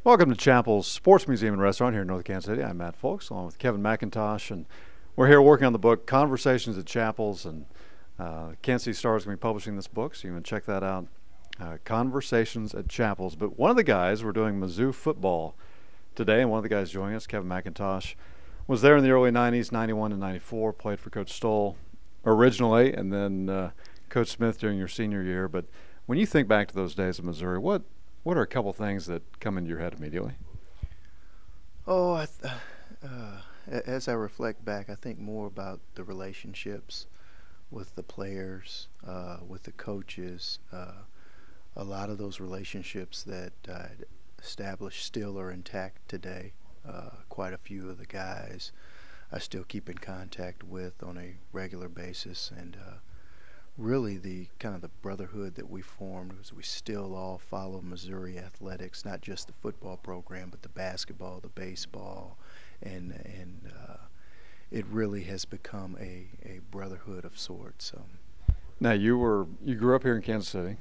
Welcome to Chappell's Sports Museum and Restaurant here in North Kansas City. I'm Matt Fulks, along with Kevin McIntosh, and we're here working on the book Conversations at Chappell's, and Kansas City Star is going to be publishing this book, so you can check that out. Conversations at Chappell's. But one of the guys, we're doing Mizzou football today, and one of the guys joining us, Kevin McIntosh, was there in the early 90s, 91 and 94, played for Coach Stoll originally, and then Coach Smith during your senior year. But when you think back to those days of Missouri, what are a couple things that come into your head immediately? Oh, as I reflect back, I think more about the relationships with the players, with the coaches. A lot of those relationships that I established still are intact today. Quite a few of the guys I still keep in contact with on a regular basis, and really the kind of the brotherhood that we formed was we still all follow Missouri athletics, not just the football program, but the basketball, the baseball, and it really has become a brotherhood of sorts. Now, you grew up here in Kansas City,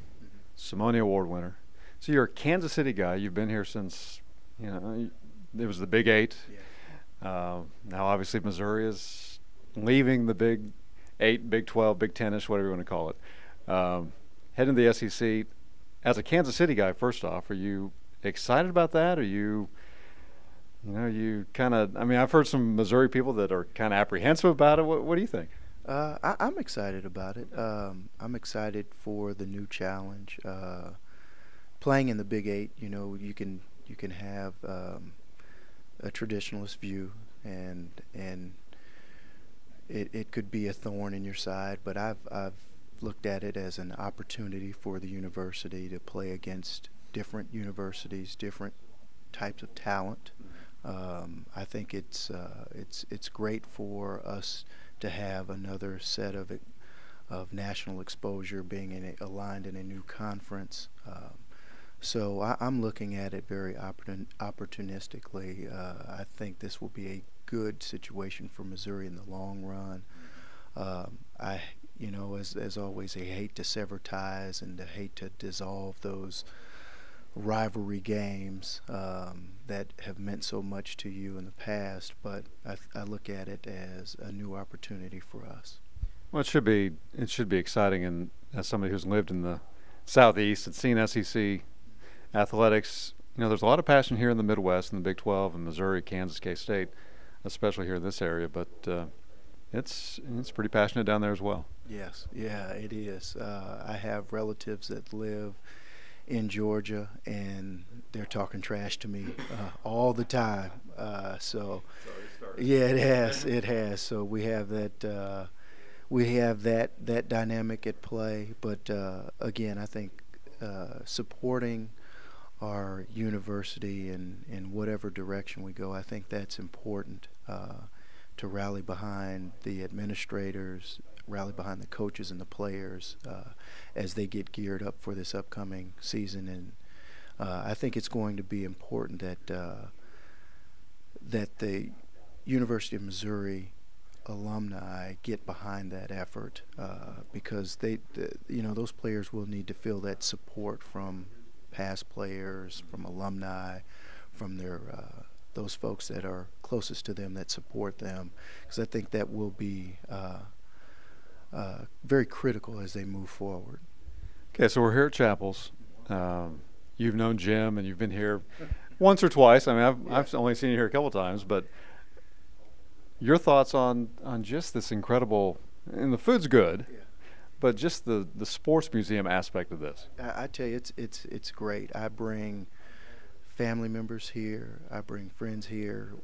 Simone Award winner. So you're a Kansas City guy. You've been here since, it was the Big Eight. Yeah. Now, obviously, Missouri is leaving the Big 8, Big 12, Big 10-ish, whatever you want to call it. Heading to the SEC. As a Kansas City guy, first off, are you excited about that? Are you kind of, I've heard some Missouri people that are kind of apprehensive about it. What do you think? I'm excited about it. I'm excited for the new challenge. Playing in the Big 8, you can have a traditionalist view, and it could be a thorn in your side, but I've looked at it as an opportunity for the university to play against different universities, different types of talent. I think it's great for us to have another set of national exposure, being aligned in a new conference. So I'm looking at it very opportunistically. I think this will be a good situation for Missouri in the long run. As always, I hate to sever ties and I hate to dissolve those rivalry games that have meant so much to you in the past, but I look at it as a new opportunity for us. Well, it should be exciting, and as somebody who's lived in the Southeast and seen SEC athletics, there's a lot of passion here in the Midwest, in the Big 12, and Missouri, Kansas, K-State, especially here in this area, but it's pretty passionate down there as well. Yes, yeah, it is. I have relatives that live in Georgia, and they're talking trash to me all the time. Yeah, it has. So we have that dynamic at play. But again, I think supporting our university in whatever direction we go, I think that's important, to rally behind the administrators, rally behind the coaches and the players as they get geared up for this upcoming season. And I think it's going to be important that the University of Missouri alumni get behind that effort, because those players will need to feel that support from past players, from alumni, from their those folks that are closest to them that support them, because I think that will be very critical as they move forward. Okay, so we're here at Chappell's. You've known Jim, and you've been here once or twice. I've only seen you here a couple times, but your thoughts on just this incredible, and the food's good, but just the sports museum aspect of this. I tell you, it's great. I bring family members here. I bring friends here.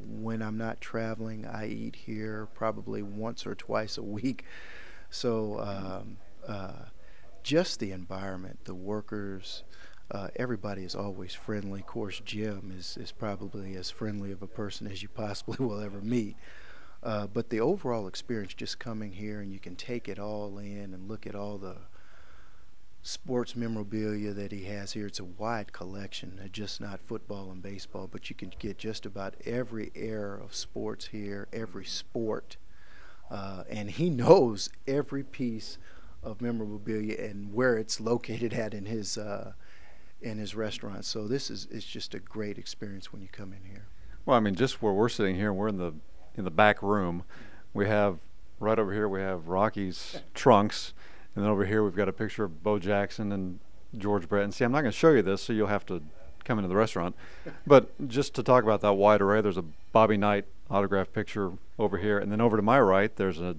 When I'm not traveling, I eat here probably once or twice a week. So just the environment, the workers, everybody is always friendly. Of course, Jim is probably as friendly of a person as you possibly will ever meet. But the overall experience, just coming here and you can take it all in and look at all the sports memorabilia that he has here. It's a wide collection, just not football and baseball, but you can get just about every era of sports here, every sport, and he knows every piece of memorabilia and where it's located at in his in his restaurant. So this is it's just a great experience when you come in here. Well, I mean, just where we're sitting here, we're in the back room. We have right over here we have Rocky's trunks, and then over here we've got a picture of Bo Jackson and George Brett. And see, I'm not going to show you this, so you'll have to come into the restaurant. But just to talk about that wide array, there's a Bobby Knight autographed picture over here, and then over to my right, there's a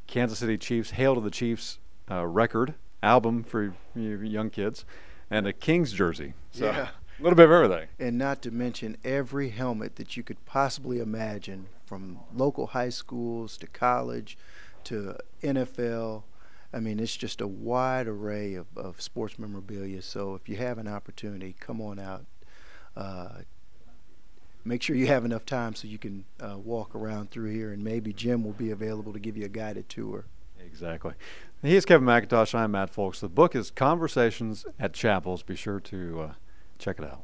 Kansas City Chiefs Hail to the Chiefs record album for you young kids, and a Kings jersey. So Yeah. a little bit of everything. And not to mention every helmet that you could possibly imagine, from local high schools to college to NFL. I mean, it's just a wide array of sports memorabilia. So if you have an opportunity, come on out. Make sure you have enough time so you can walk around through here, and maybe Jim will be available to give you a guided tour. Exactly. He is Kevin McIntosh. I'm Matt Fulks. The book is Conversations at Chappell's. Be sure to check it out.